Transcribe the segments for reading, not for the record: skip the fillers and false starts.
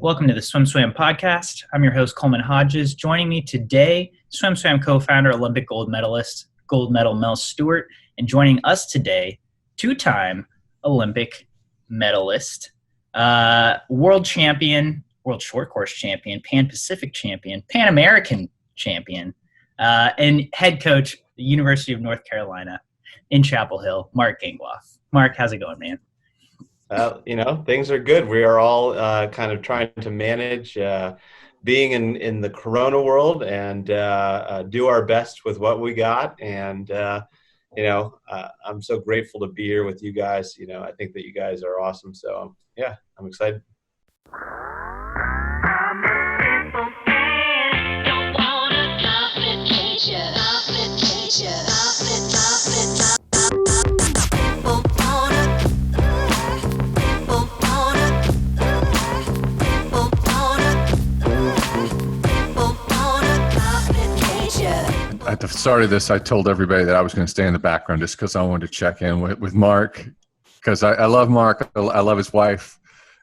Welcome to the SwimSwam podcast. I'm your host, Coleman Hodges. Joining me today, SwimSwam co-founder, Olympic gold medal Mel Stewart, and joining us today, two-time Olympic medalist, world champion, world short course champion, Pan-Pacific champion, Pan-American champion, and head coach, the University of North Carolina in Chapel Hill, Mark Gangloff. Mark, how's it going, man? Things are good. We are all kind of trying to manage being in the Corona world and do our best with what we got. And, I'm so grateful to be here with you guys. I think that you guys are awesome. So, I'm excited. At the start of this, I told everybody that I was going to stay in the background just because I wanted to check in with Mark, because I love Mark. I love his wife.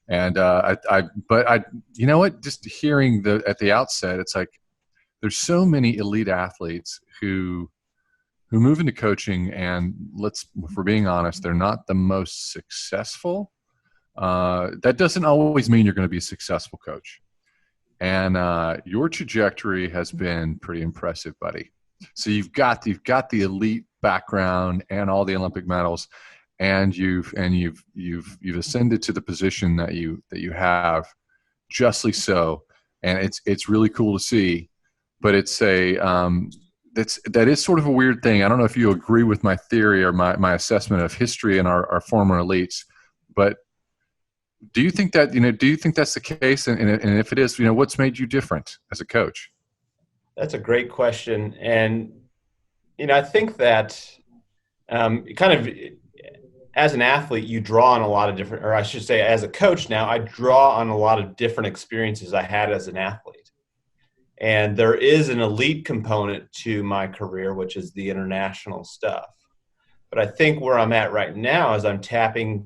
And you know what? Just hearing at the outset, it's like there's so many elite athletes who move into coaching, and if we're being honest, they're not the most successful. That doesn't always mean you're going to be a successful coach. And your trajectory has been pretty impressive, buddy. So you've got the elite background and all the Olympic medals, and you've ascended to the position that you have, justly so. And it's really cool to see. But it's that is sort of a weird thing. I don't know if you agree with my theory or my assessment of history and our former elites, but do you think that's the case? And if it is, what's made you different as a coach? That's a great question. And, I think that kind of as an athlete, you draw on a lot of different, or I should say as a coach now, I draw on a lot of different experiences I had as an athlete. And there is an elite component to my career, which is the international stuff. But I think where I'm at right now is I'm tapping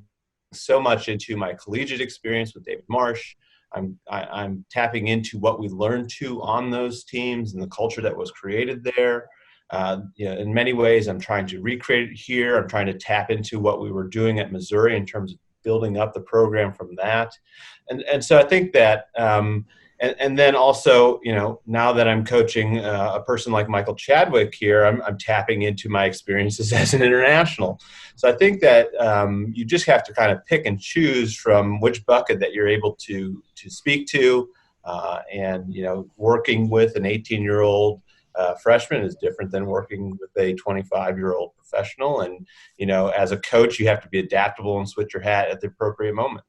so much into my collegiate experience with David Marsh. I'm tapping into what we learned on those teams and the culture that was created there. In many ways, I'm trying to recreate it here. I'm trying to tap into what we were doing at Missouri in terms of building up the program from that. And so I think that, and then also, now that I'm coaching a person like Michael Chadwick here, I'm tapping into my experiences as an international. So I think that you just have to kind of pick and choose from which bucket that you're able to speak to. And working with an 18-year-old freshman is different than working with a 25-year-old professional. And, as a coach, you have to be adaptable and switch your hat at the appropriate moment.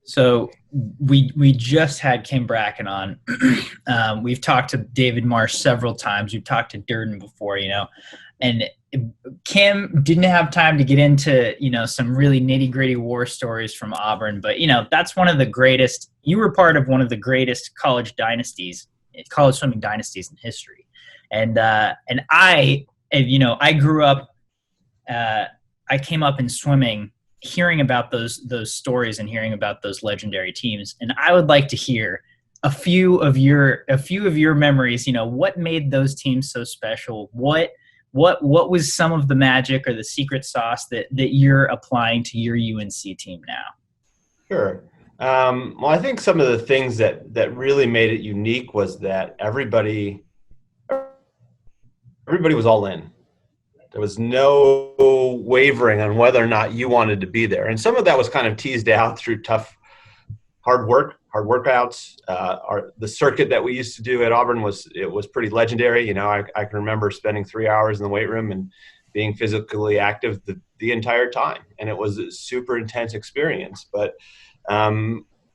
So we just had Kim Bracken on. We've talked to David Marsh several times. We've talked to Durden before, and Kim didn't have time to get into, some really nitty gritty war stories from Auburn. But, that's one of the greatest. You were part of one of the greatest college swimming dynasties in history. And I grew up, I came up in swimming, hearing about those stories and hearing about those legendary teams. And I would like to hear a few of your memories. What made those teams so special? What was some of the magic or the secret sauce that you're applying to your UNC team now? Sure. Well, I think some of the things that really made it unique was that everybody was all in. There was no wavering on whether or not you wanted to be there. And some of that was kind of teased out through tough, hard workouts. The circuit that we used to do at Auburn was pretty legendary. I can remember spending 3 hours in the weight room and being physically active the entire time. And it was a super intense experience. But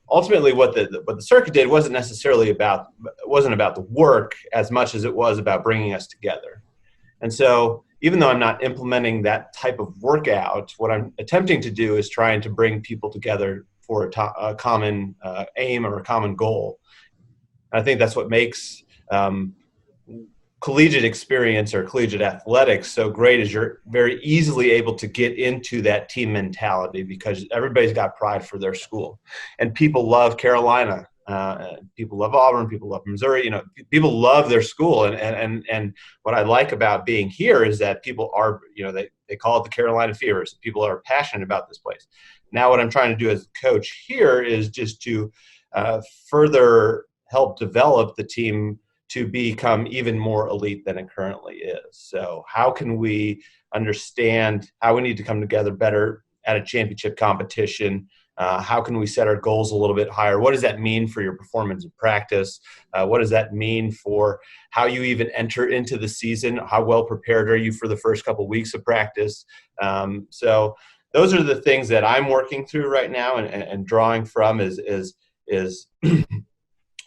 ultimately what the circuit did wasn't about the work as much as it was about bringing us together. And so even though I'm not implementing that type of workout, what I'm attempting to do is trying to bring people together for a common aim or a common goal. And I think that's what makes collegiate experience or collegiate athletics so great is you're very easily able to get into that team mentality because everybody's got pride for their school. And people love Carolina. People love Auburn. People love Missouri. People love their school. And what I like about being here is that people are, they call it the Carolina Fever. So people are passionate about this place. Now what I'm trying to do as a coach here is just to further help develop the team to become even more elite than it currently is. So how can we understand how we need to come together better at a championship competition? How can we set our goals a little bit higher? What does that mean for your performance in practice? What does that mean for how you even enter into the season? How well prepared are you for the first couple of weeks of practice? So those are the things that I'm working through right now and drawing from is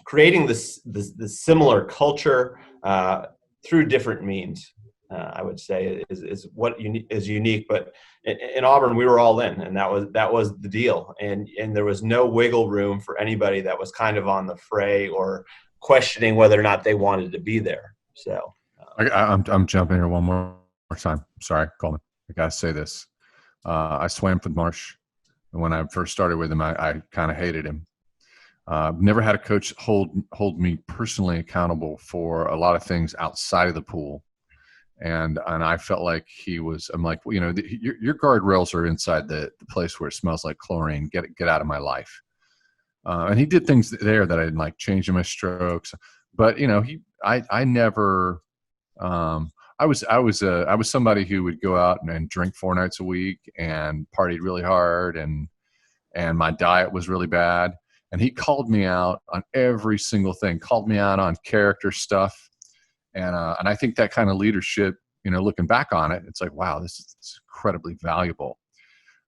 creating this similar culture through different means. I would say is what is unique. But in Auburn, we were all in, and that was the deal. And there was no wiggle room for anybody that was kind of on the fray or questioning whether or not they wanted to be there. So I'm jumping here one more time. Sorry, Coleman. I gotta say this. I swam with Marsh, and when I first started with him, I kind of hated him. Never had a coach hold me personally accountable for a lot of things outside of the pool. And I felt like I'm like, your guardrails are inside the place where it smells like chlorine. Get out of my life. And he did things there that I didn't like, changing my strokes. But I never. I was somebody who would go out and drink 4 nights a week and partied really hard, and my diet was really bad. And he called me out on every single thing. Called me out on character stuff. And I think that kind of leadership, looking back on it, it's like, wow, this is incredibly valuable.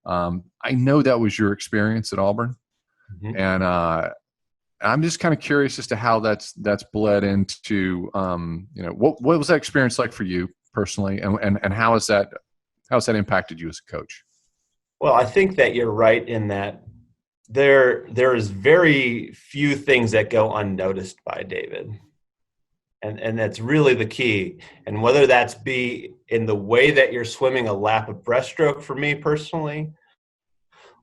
I know that was your experience at Auburn. Mm-hmm. And I'm just kind of curious as to how that's bled into, what was that experience like for you personally? And how has that impacted you as a coach? Well, I think that you're right in that there is very few things that go unnoticed by David. And that's really the key. And whether that's be in the way that you're swimming a lap of breaststroke for me personally,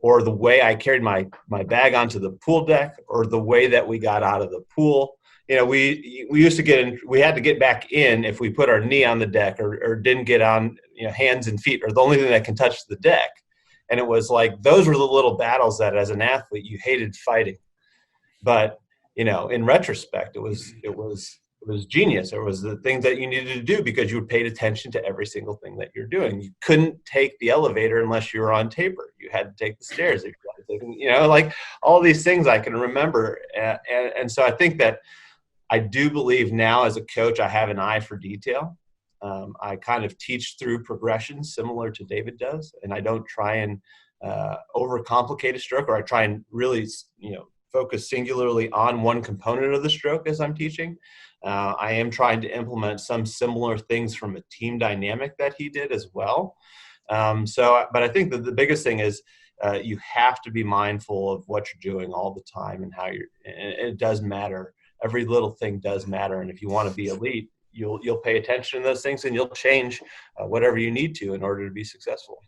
or the way I carried my bag onto the pool deck, or the way that we got out of the pool. We used to get in, we had to get back in if we put our knee on the deck or didn't get on, hands and feet, or the only thing that can touch the deck. And it was like, those were the little battles that as an athlete you hated fighting. But, in retrospect, it was genius. It was the things that you needed to do because you paid attention to every single thing that you're doing. You couldn't take the elevator unless you were on taper. You had to take the stairs. If you had to take, like all these things I can remember. And so I think that I do believe now as a coach, I have an eye for detail. I kind of teach through progression similar to David does. And I don't try and overcomplicate a stroke, or I try and really, focus singularly on one component of the stroke as I'm teaching. I am trying to implement some similar things from a team dynamic that he did as well. But I think that the biggest thing is you have to be mindful of what you're doing all the time and how it does matter. Every little thing does matter. And if you want to be elite, you'll pay attention to those things and you'll change whatever you need to in order to be successful.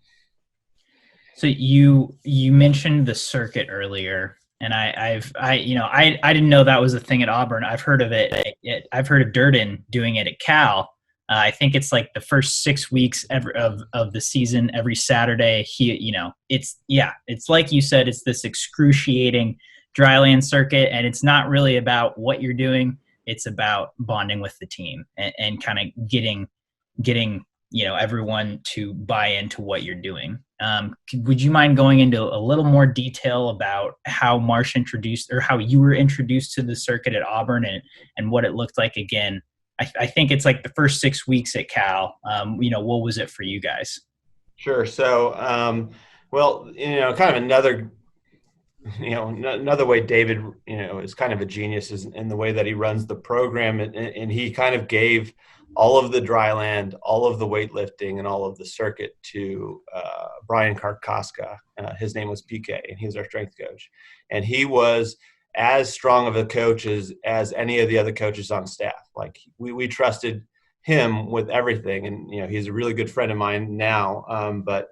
So you mentioned the circuit earlier. And I didn't know that was a thing at Auburn. I've heard of it. I've heard of Durden doing it at Cal. I think it's like the first 6 weeks of the season, every Saturday. It's like you said, it's this excruciating dryland circuit, and it's not really about what you're doing. It's about bonding with the team and kind of getting everyone to buy into what you're doing. Would you mind going into a little more detail about how Marsh introduced, or how you were introduced to the circuit at Auburn and what it looked like? Again, I think it's like the first 6 weeks at Cal. What was it for you guys? Sure. So, kind of another way David, is kind of a genius is in the way that he runs the program. And he kind of gave all of the dry land, all of the weightlifting, and all of the circuit to Brian Karkoska. His name was PK, and he was our strength coach. And he was as strong of a coach as any of the other coaches on staff. Like we trusted him with everything. And, he's a really good friend of mine now, but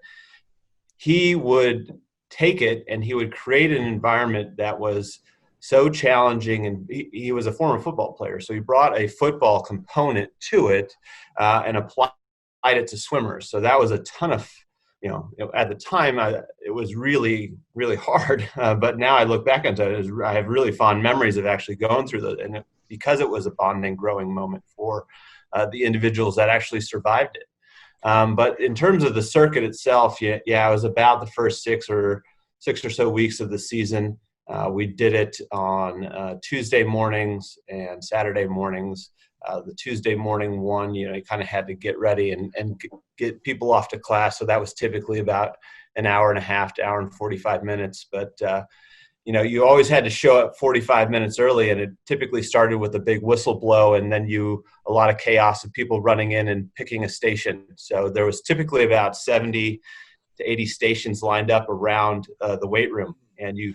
he would take it and he would create an environment that was so challenging. And he was a former football player. So he brought a football component to it and applied it to swimmers. So that was a ton of, at the time, it was really, really hard. But now I look back on it, I have really fond memories of actually going through those. And because it was a bonding, growing moment for the individuals that actually survived it. But in terms of the circuit itself, it was about the first six or so weeks of the season. We did it on Tuesday mornings and Saturday mornings. The Tuesday morning one, you kind of had to get ready and get people off to class. So that was typically about an hour and a half to hour and 45 minutes. But, you always had to show up 45 minutes early, and it typically started with a big whistle blow and then a lot of chaos of people running in and picking a station. So there was typically about 70 to 80 stations lined up around the weight room. And you're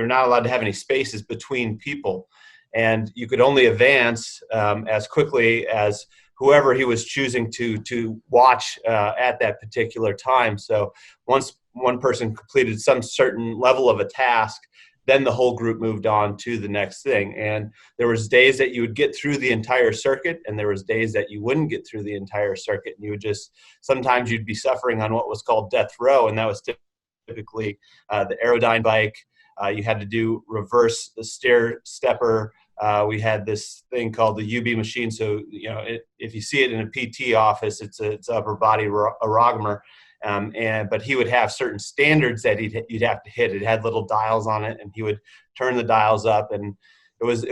not allowed to have any spaces between people. And you could only advance as quickly as whoever he was choosing to watch at that particular time. So once one person completed some certain level of a task, then the whole group moved on to the next thing. And there was days that you would get through the entire circuit, and there was days that you wouldn't get through the entire circuit. And sometimes you'd be suffering on what was called death row, and that was typically the Aerodyne bike. You had to do reverse the stair stepper. We had this thing called the UB machine. So, if you see it in a PT office, it's upper body aerogmer. But he would have certain standards that you'd have to hit. It had little dials on it, and he would turn the dials up. And it was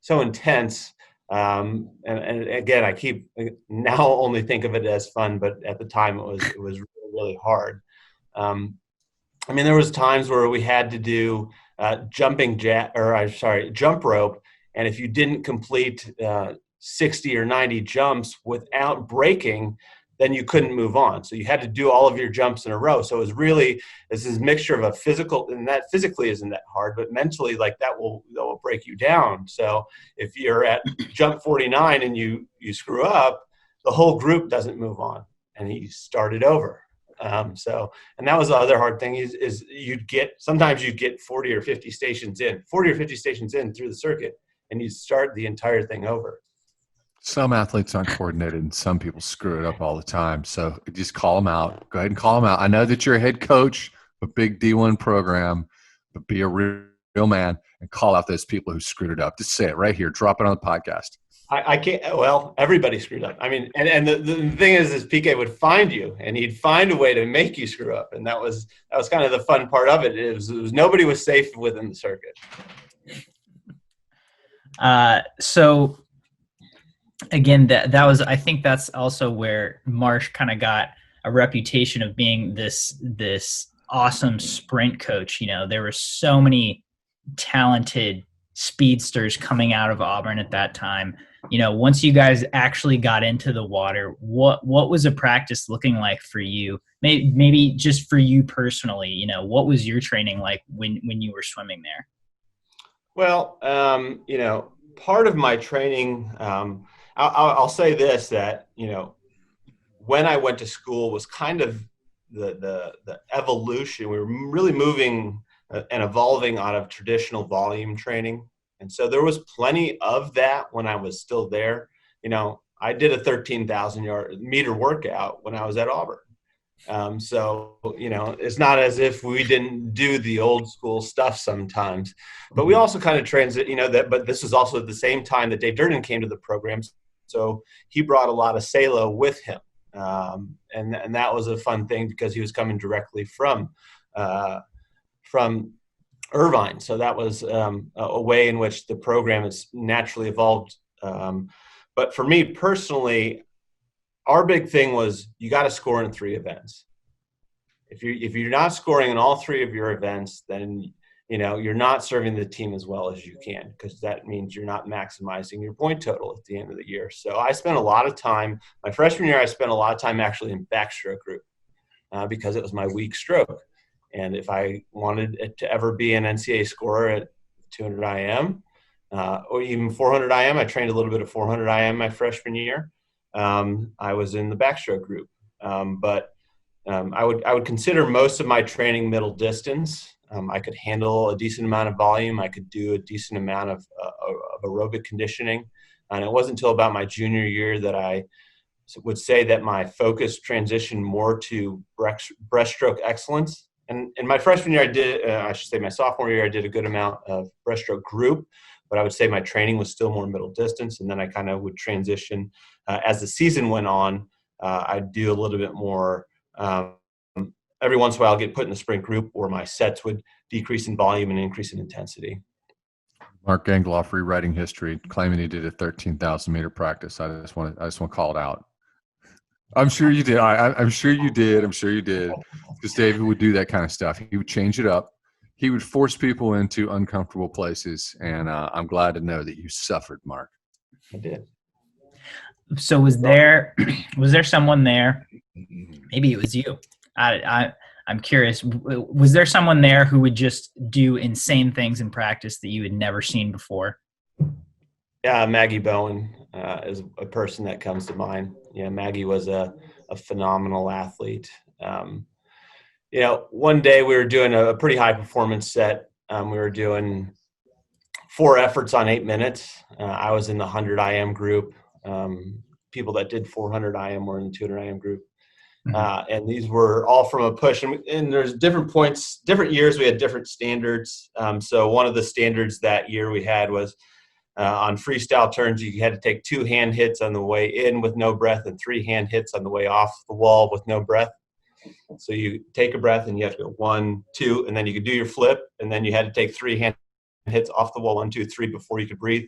so intense. And again, I keep now only think of it as fun, but at the time it was really, really hard. There was times where we had to do jump rope. And if you didn't complete 60 or 90 jumps without breaking, then you couldn't move on. So you had to do all of your jumps in a row. So it was really this mixture of a physical, and that physically isn't that hard, but mentally, like that will break you down. So if you're at jump 49 and you screw up, the whole group doesn't move on, and you start it over. And that was the other hard thing is sometimes you'd get 40 or 50 stations in through the circuit, and you start the entire thing over. Some athletes aren't coordinated, and some people screw it up all the time. So just call them out. Go ahead and call them out. I know that you're a head coach of a big D1 program, but be a real man and call out those people who screwed it up. Just say it right here. Drop it on the podcast. I can't. Well, everybody screwed up. And the thing is PK would find you, and he'd find a way to make you screw up, and that was kind of the fun part of it. It was nobody was safe within the circuit. So again, that was, I think that's also where Marsh kind of got a reputation of being this awesome sprint coach. There were so many talented speedsters coming out of Auburn at that time. Once you guys actually got into the water, what was a practice looking like for you? Maybe just for you personally, what was your training like when you were swimming there? Well, part of my training, I'll say this, that, when I went to school was kind of the evolution. We were really moving and evolving out of traditional volume training. And so there was plenty of that when I was still there. I did a 13,000 meter workout when I was at Auburn. It's not as if we didn't do the old school stuff sometimes, but we also kind of transit, but this was also at the same time that Dave Durden came to the program. So he brought a lot of Salo with him. And that was a fun thing because he was coming directly from Irvine. So that was a way in which the program has naturally evolved. But for me personally, our big thing was you got to score in 3 events. If you're not scoring in all 3 of your events, then you're not serving the team as well as you can, because that means you're not maximizing your point total at the end of the year. So I spent a lot of time, my freshman year, I spent a lot of time actually in backstroke group because it was my weak stroke. And if I wanted it to ever be an NCAA scorer at 200 IM, or even 400 IM. I trained a little bit of 400 IM my freshman year. I was in the backstroke group, but I would consider most of my training middle distance. I could handle a decent amount of volume. I could do a decent amount of aerobic conditioning. And it wasn't until about my junior year that I would say that my focus transitioned more to breaststroke excellence. And in my freshman year, I should say my sophomore year, I did a good amount of breaststroke group, but I would say my training was still more middle distance. And then I kind of would transition as the season went on. I'd do a little bit more. Every once in a while, I'll get put in the sprint group, or my sets would decrease in volume and increase in intensity. Mark Gangloff rewriting history, claiming he did a 13,000-meter practice. I just want to call it out. I'm sure you did. I'm sure you did. I'm sure you did. Because David would do that kind of stuff. He would change it up. He would force people into uncomfortable places, and I'm glad to know that you suffered, Mark. I did. So was there someone there? Maybe it was you. I'm curious. Was there someone there who would just do insane things in practice that you had never seen before? Yeah, Maggie Bowen is a person that comes to mind. Yeah, Maggie was a phenomenal athlete. One day we were doing a pretty high performance set. We were doing 4 efforts on 8 minutes. I was in the 100 IM group. People that did 400 IM were in the 200 IM group. And these were all from a push. And there's different points, different years we had different standards. So one of the standards that year we had was on freestyle turns, you had to take 2 hand hits on the way in with no breath and 3 hand hits on the way off the wall with no breath. So you take a breath and you have to go 1, 2, and then you could do your flip. And then you had to take 3 hand hits off the wall, 1, 2, 3 before you could breathe.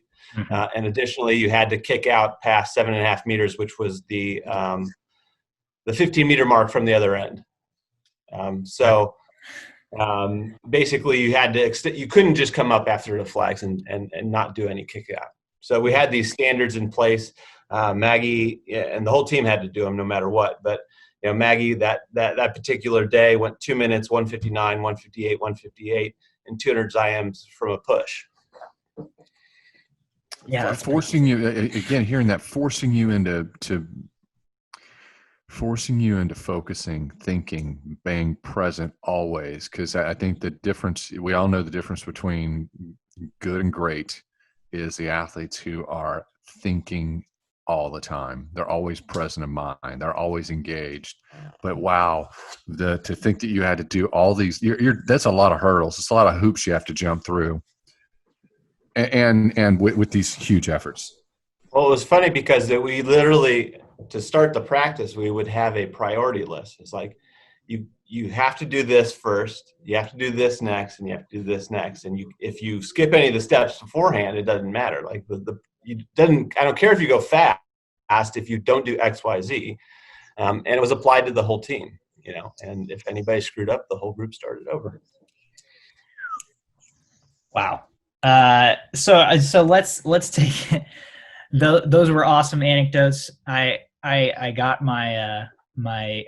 And additionally, you had to kick out past 7.5 meters, which was the 15-meter mark from the other end. Basically, you had to you couldn't just come up after the flags and not do any kick out. So we had these standards in place. Maggie and the whole team had to do them no matter what. But Maggie that particular day went 2 minutes, 159, 158, 158, and 200 IMs from a push. Yeah, forcing you again, hearing that, forcing you into focusing, thinking, being present always. Because I think the difference, we all know the difference between good and great is the athletes who are thinking all the time. They're always present in mind. They're always engaged. But wow, to think that you had to do all these, that's a lot of hurdles. It's a lot of hoops you have to jump through. And with these huge efforts. Well, it was funny because we literally, to start the practice, we would have a priority list. It's like, you have to do this first, you have to do this next, and you have to do this next. And if you skip any of the steps beforehand, it doesn't matter. Like I don't care if you go fast if you don't do X, Y, Z. And it was applied to the whole team, and if anybody screwed up, the whole group started over. Wow. So let's take it. Those were awesome anecdotes. I got my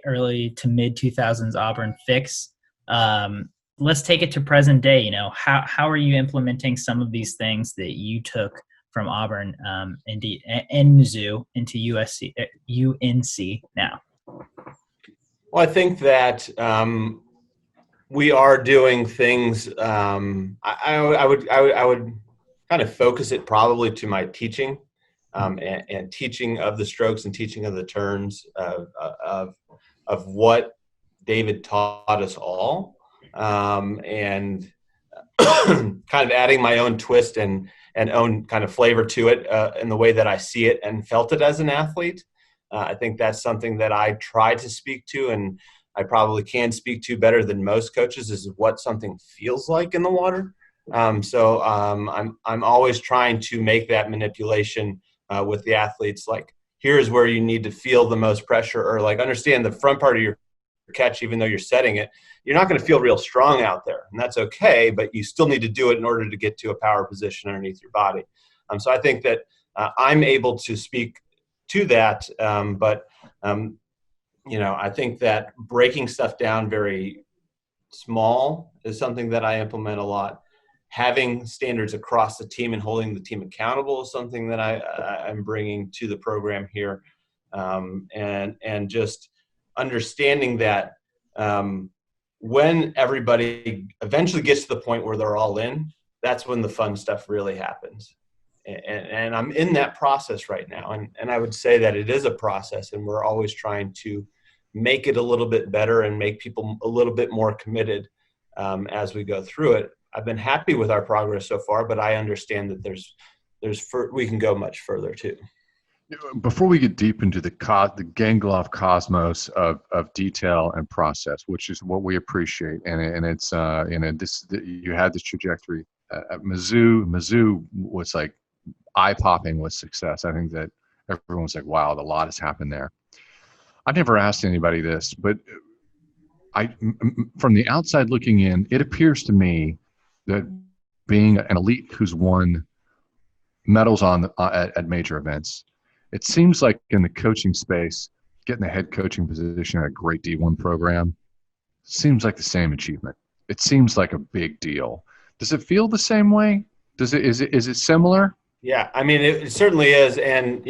early to mid 2000s Auburn fix. Let's take it to present day. How are you implementing some of these things that you took from Auburn and Mizzou into UNC now? Well, I think that we are doing things. I would kind of focus it probably to my teaching. And teaching of the strokes and teaching of the turns of what David taught us all, and kind of adding my own twist and own kind of flavor to it in the way that I see it and felt it as an athlete. I think that's something that I try to speak to, and I probably can speak to better than most coaches, is what something feels like in the water. So I'm always trying to make that manipulation with the athletes, like, here's where you need to feel the most pressure, or like understand the front part of your catch, even though you're setting it, you're not going to feel real strong out there, and that's okay, but you still need to do it in order to get to a power position underneath your body. So I think that I'm able to speak to that, but I think that breaking stuff down very small is something that I implement a lot. having standards across the team and holding the team accountable is something that I'm bringing to the program here. And just understanding that when everybody eventually gets to the point where they're all in, that's when the fun stuff really happens. And I'm in that process right now. And I would say that it is a process, and we're always trying to make it a little bit better and make people a little bit more committed as we go through it. I've been happy with our progress so far, but I understand that we can go much further too. Before we get deep into the Gangloff cosmos of detail and process, which is what we appreciate, and it's you had this trajectory at Mizzou. Mizzou was like eye-popping with success. I think that everyone was like, "Wow, a lot has happened there." I've never asked anybody this, but from the outside looking in, it appears to me that being an elite who's won medals at major events, it seems like in the coaching space, getting the head coaching position at a great D1 program seems like the same achievement. It seems like a big deal. Does it feel the same way? Is it similar? Yeah, I mean, it certainly is. And,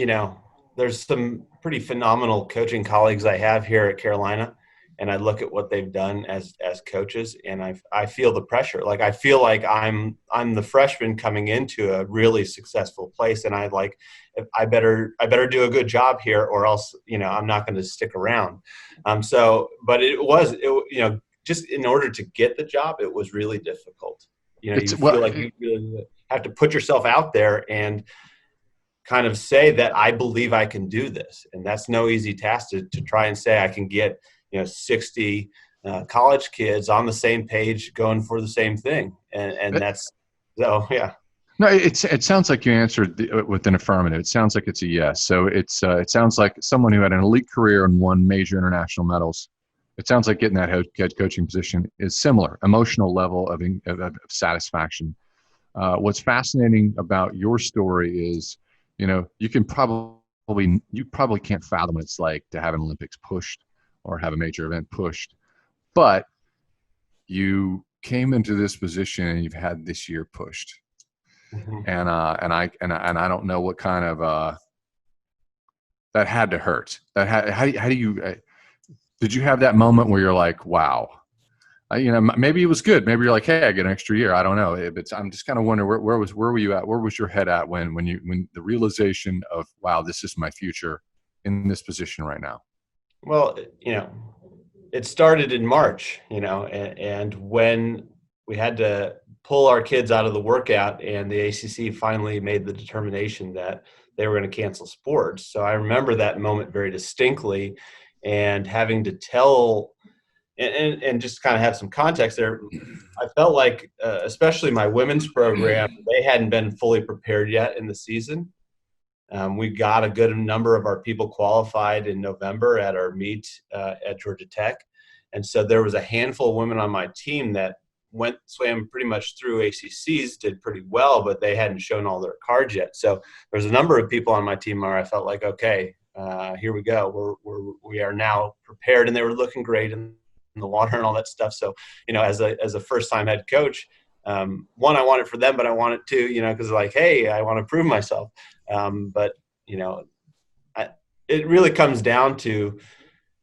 there's some pretty phenomenal coaching colleagues I have here at Carolina. And I look at what they've done as coaches, and I feel the pressure. Like, I feel like I'm the freshman coming into a really successful place, and I better do a good job here, or else I'm not going to stick around. But just in order to get the job, it was really difficult. You feel like you really have to put yourself out there and kind of say that I believe I can do this, and that's no easy task to try and say I can get 60 college kids on the same page going for the same thing. And that's, so, yeah. No, it sounds like you answered with an affirmative. It sounds like it's a yes. So it sounds like someone who had an elite career and won major international medals. It sounds like getting that head coaching position is similar, emotional level of satisfaction. What's fascinating about your story is, you probably can't fathom what it's like to have an Olympics pushed or have a major event pushed, but you came into this position and you've had this year pushed. Mm-hmm. And I don't know what kind of that had to hurt. How do you did you have that moment where you're like, wow, maybe it was good, maybe you're like, hey, I get an extra year, I don't know. I'm just kind of wondering where were you at? Where was your head at when the realization of, wow, this is my future in this position right now? Well, it started in March, and when we had to pull our kids out of the workout, and the ACC finally made the determination that they were going to cancel sports. So I remember that moment very distinctly, and having to tell and just kind of have some context there. I felt like, especially my women's program, they hadn't been fully prepared yet in the season. We got a good number of our people qualified in November at our meet at Georgia Tech. And so there was a handful of women on my team that swam pretty much through ACCs, did pretty well, but they hadn't shown all their cards yet. So there's a number of people on my team where I felt like, okay, here we go. We are now prepared, and they were looking great in the water and all that stuff. So, as a first-time head coach, one, I want it for them, but I want it too, because like, hey, I want to prove myself. But it really comes down to,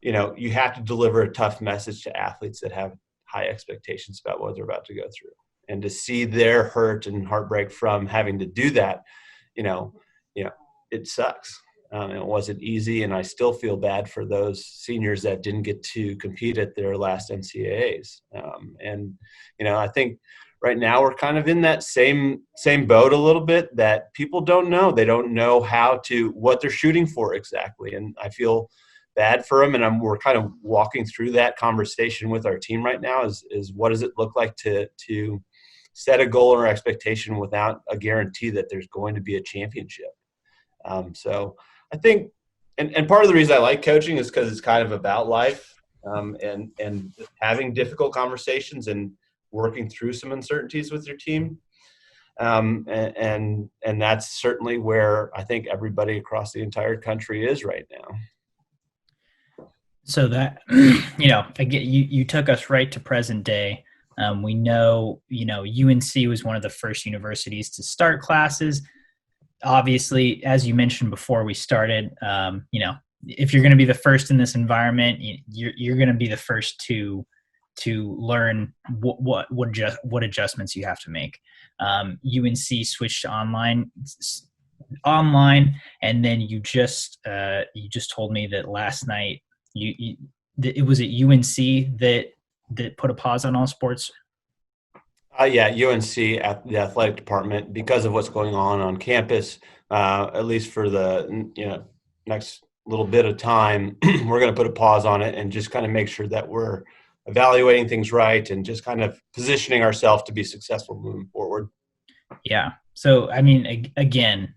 you have to deliver a tough message to athletes that have high expectations about what they're about to go through, and to see their hurt and heartbreak from having to do that, it sucks. It wasn't easy, and I still feel bad for those seniors that didn't get to compete at their last NCAAs. And I think right now we're kind of in that same boat a little bit, that people don't know. They don't know what they're shooting for exactly. And I feel bad for them. And we're kind of walking through that conversation with our team right now is what does it look like to set a goal or expectation without a guarantee that there's going to be a championship. So I think, and part of the reason I like coaching is because it's kind of about life, and having difficult conversations and working through some uncertainties with your team. And that's certainly where I think everybody across the entire country is right now. So that, I get you took us right to present day. We know, UNC was one of the first universities to start classes. Obviously, as you mentioned before we started, if you're going to be the first in this environment, you're going to be the first to learn what adjustments you have to make. UNC switched to online, and then you just told me that last night it was at UNC that put a pause on all sports. Yeah, UNC at the athletic department, because of what's going on campus, at least for the next little bit of time, we're going to put a pause on it and just kind of make sure that we're evaluating things right and just kind of positioning ourselves to be successful moving forward. Yeah. So, I mean, again,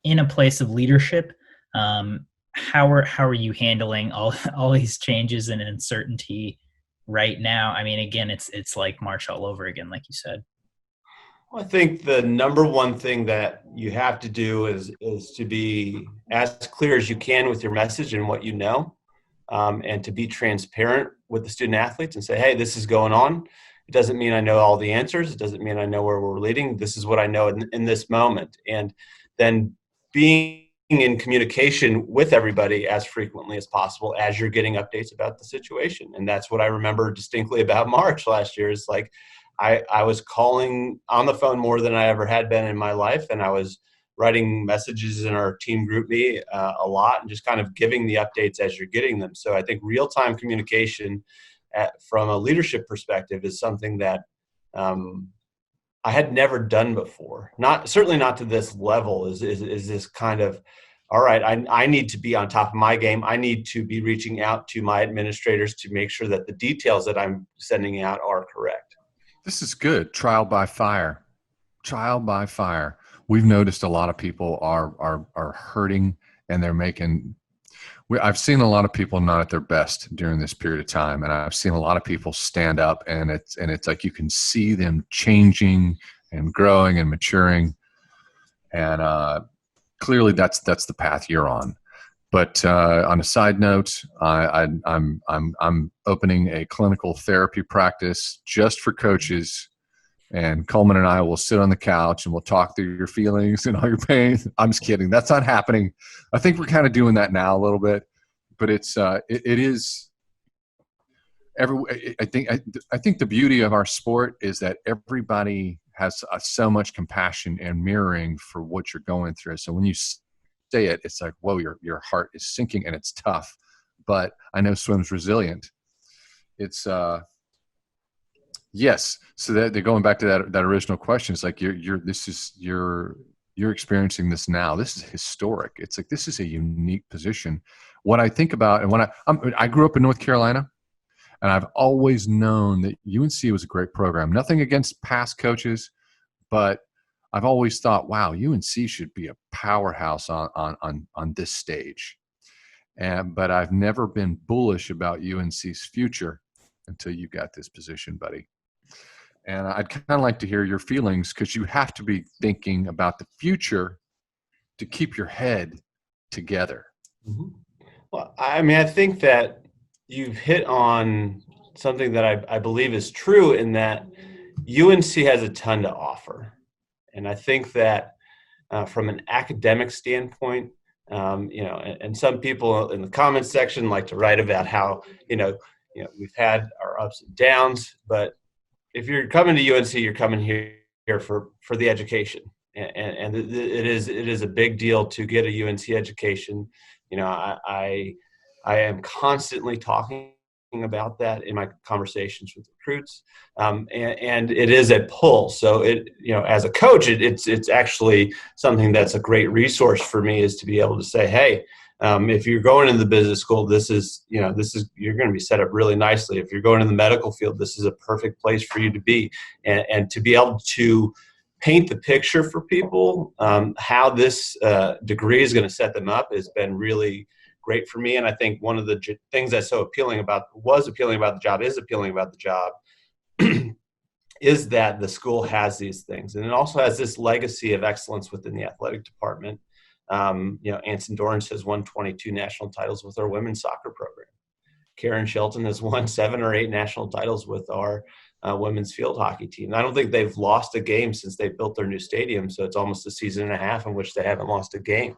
in a place of leadership, how are you handling all these changes and uncertainty right now? I mean, again, it's like March all over again, like you said. Well, I think the number one thing that you have to do is to be as clear as you can with your message and what you know, and to be transparent with the student athletes and say, hey, this is going on. It doesn't mean I know all the answers. It doesn't mean I know where we're leading. This is what I know in this moment. And then being in communication with everybody as frequently as possible as you're getting updates about the situation. And that's what I remember distinctly about March last year. Is like I was calling on the phone more than I ever had been in my life. And I was writing messages in our team group me a lot and just kind of giving the updates as you're getting them. So I think real-time communication from a leadership perspective is something that I had never done before. Certainly not to this level. Is this kind of, all right, I need to be on top of my game. I need to be reaching out to my administrators to make sure that the details that I'm sending out are correct. This is good. Trial by fire. Trial by fire. We've noticed a lot of people are hurting, and they're making. I've seen a lot of people not at their best during this period of time, and I've seen a lot of people stand up, and it's like you can see them changing and growing and maturing, and clearly that's the path you're on. But on a side note, I'm opening a clinical therapy practice just for coaches. And Coleman and I will sit on the couch and we'll talk through your feelings and all your pain. I'm just kidding. That's not happening. I think we're kind of doing that now a little bit, but it is. I think the beauty of our sport is that everybody has so much compassion and mirroring for what you're going through. So when you say it, it's like, whoa, your heart is sinking and it's tough. But I know swim's resilient. It's yes. So that they're going back to that original question. It's like you're experiencing this now. This is historic. It's like this is a unique position. What I think about, and when I grew up in North Carolina, and I've always known that UNC was a great program. Nothing against past coaches, but I've always thought, wow, UNC should be a powerhouse on this stage. But I've never been bullish about UNC's future until you got this position, buddy. And I'd kind of like to hear your feelings, because you have to be thinking about the future to keep your head together. Mm-hmm. Well, I mean, I think that you've hit on something that I believe is true, in that UNC has a ton to offer. And I think that from an academic standpoint, and some people in the comments section like to write about how, we've had our ups and downs, but if you're coming to UNC, you're coming here for the education. And it is a big deal to get a UNC education. I am constantly talking about that in my conversations with recruits, and it is a pull. So as a coach, it's actually something that's a great resource for me, is to be able to say, hey, if you're going into the business school, this is you're going to be set up really nicely. If you're going in the medical field, this is a perfect place for you to be, and to be able to paint the picture for people, how this degree is going to set them up has been really great for me. And I think one of the things that's appealing about the job is that the school has these things. And it also has this legacy of excellence within the athletic department. Anson Dorrance has won 22 national titles with our women's soccer program. Karen Shelton has won 7 or 8 national titles with our women's field hockey team. I don't think they've lost a game since they built their new stadium. So it's almost a season and a half in which they haven't lost a game.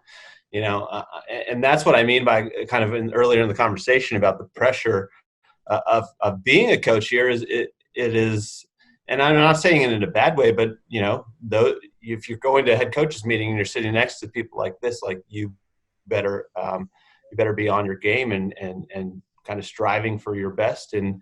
And that's what I mean by kind of earlier in the conversation about the pressure of being a coach here. It is, and I'm not saying it in a bad way, but though if you're going to a head coaches meeting and you're sitting next to people like this, like you better be on your game and kind of striving for your best. And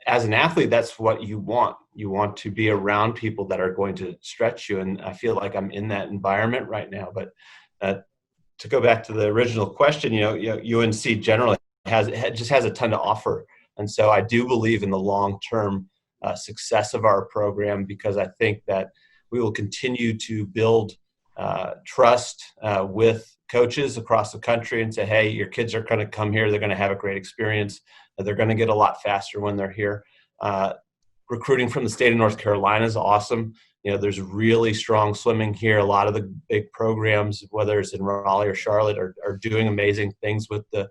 as an athlete, that's what you want. You want to be around people that are going to stretch you. And I feel like I'm in that environment right now. But to go back to the original question, UNC generally has a ton to offer. And so I do believe in the long-term success of our program, because I think that we will continue to build trust with coaches across the country and say, hey, your kids are going to come here. They're going to have a great experience. They're going to get a lot faster when they're here. Recruiting from the state of North Carolina is awesome. There's really strong swimming here. A lot of the big programs, whether it's in Raleigh or Charlotte, are doing amazing things with the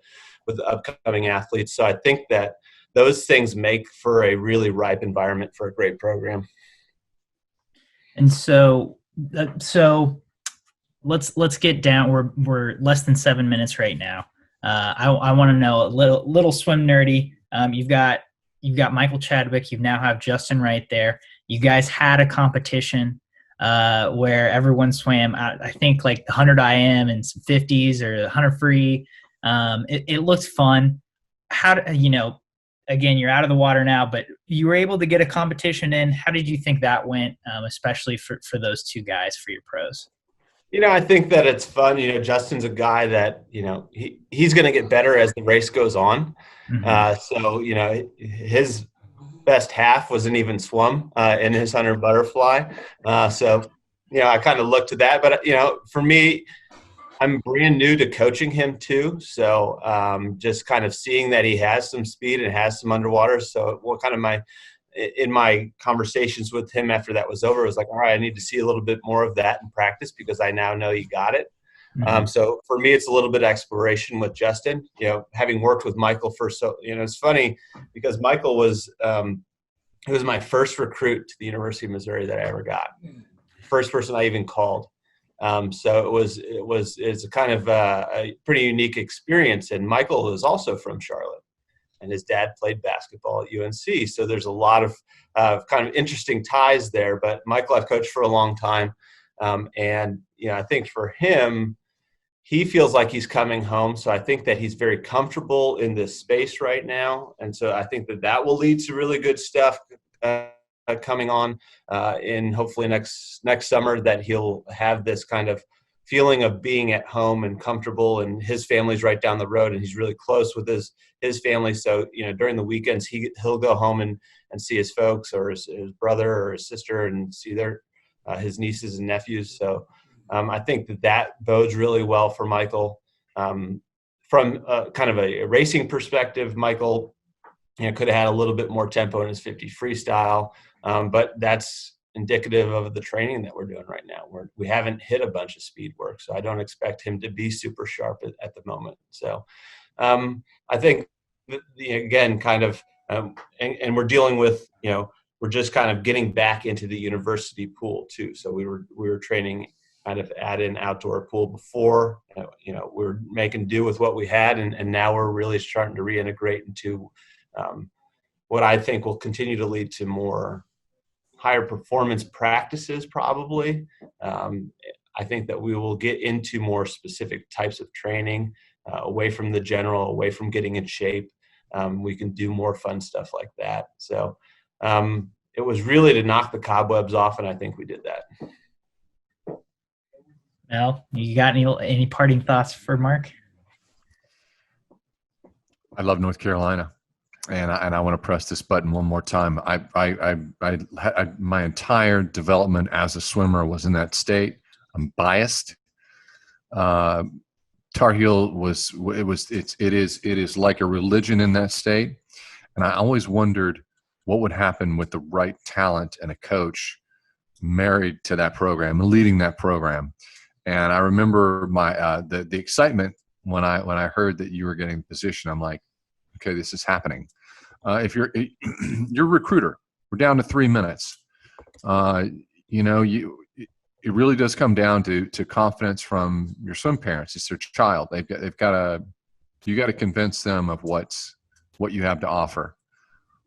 upcoming athletes. So I think that those things make for a really ripe environment for a great program. And so let's get down. We're less than 7 minutes right now. I want to know a little swim nerdy. You've got Michael Chadwick. You now have Justin right there. You guys had a competition where everyone swam. I think like the 100 IM and some 50s or the 100 free. It looked fun. Again, you're out of the water now, but you were able to get a competition in. How did you think that went, especially for those two guys for your pros? I think that it's fun. Justin's a guy that, he's going to get better as the race goes on. So, his best half was an even swim in his 100 butterfly. So, I kind of looked to that. But, for me, I'm brand new to coaching him too. So just kind of seeing that he has some speed and has some underwater. So in my conversations with him after that was over, it was like, all right, I need to see a little bit more of that in practice because I now know you got it. So for me, it's a little bit of exploration with Justin, having worked with Michael for it's funny because Michael was, he was my first recruit to the University of Missouri that I ever got. First person I even called. So it's a kind of a pretty unique experience. And Michael is also from Charlotte, and his dad played basketball at UNC. So there's a lot of kind of interesting ties there. But Michael, I've coached for a long time, and I think for him, he feels like he's coming home. So I think that he's very comfortable in this space right now, and so I think that will lead to really good stuff. Coming on in hopefully next summer, that he'll have this kind of feeling of being at home and comfortable, and his family's right down the road and he's really close with his family. So, during the weekends, he'll go home and see his folks or his brother or his sister and see his nieces and nephews. So I think that bodes really well for Michael. From kind of a racing perspective, Michael could have had a little bit more tempo in his 50 freestyle. But that's indicative of the training that we're doing right now. We haven't hit a bunch of speed work, so I don't expect him to be super sharp at the moment. So I think, again, kind of, and we're dealing with, we're just kind of getting back into the university pool too. So we were training kind of at an outdoor pool before, we were making do with what we had, and now we're really starting to reintegrate into what I think will continue to lead to more higher performance practices probably. I think that we will get into more specific types of training, away from the general, away from getting in shape. We can do more fun stuff like that. So it was really to knock the cobwebs off, and I think we did that. Mel, you got any parting thoughts for Mark? I love North Carolina. And I want to press this button one more time. My entire development as a swimmer was in that state. I'm biased. Tar Heel it is like a religion in that state. And I always wondered what would happen with the right talent and a coach married to that program, leading that program. And I remember the excitement when I heard that you were getting the position, I'm like, okay, this is happening. If you're a recruiter, we're down to 3 minutes. It really does come down to confidence from your swim parents. It's their child. You got to convince them of what you have to offer.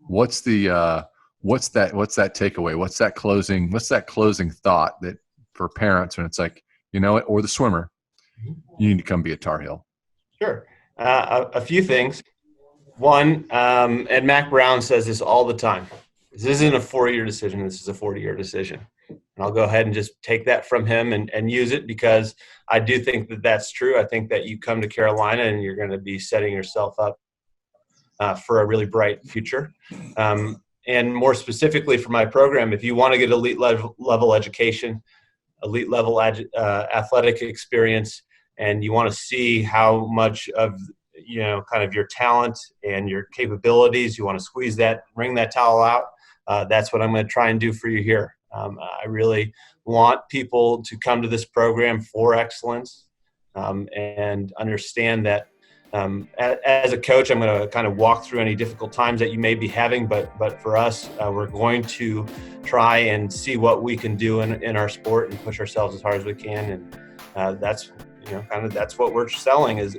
What's that takeaway? What's that closing thought that for parents when it's like, or the swimmer, you need to come be a Tar Heel? Sure. A few things. One, and Mac Brown says this all the time. This isn't a 4-year decision. This is a 40-year decision. And I'll go ahead and just take that from him and use it, because I do think that that's true. I think that you come to Carolina and you're going to be setting yourself up for a really bright future. And more specifically for my program, if you want to get elite level education, elite level athletic experience, and you want to see how much of kind of your talent and your capabilities, you want to squeeze that, wring that towel out, that's what I'm going to try and do for you here. I really want people to come to this program for excellence, and understand that as a coach, I'm going to kind of walk through any difficult times that you may be having, but for us, we're going to try and see what we can do in our sport and push ourselves as hard as we can. And that's that's what we're selling is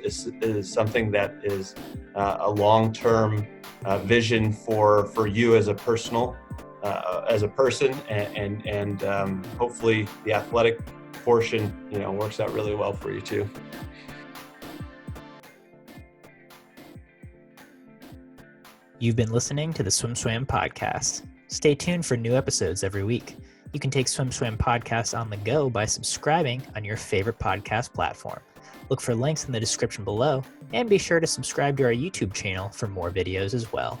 something that is a long-term vision for you as a person, and hopefully the athletic portion works out really well for you too. You've been listening to the SwimSwam podcast. Stay tuned for new episodes every week. You can take SwimSwam podcast on the go by subscribing on your favorite podcast platform. Look for links in the description below, and be sure to subscribe to our YouTube channel for more videos as well.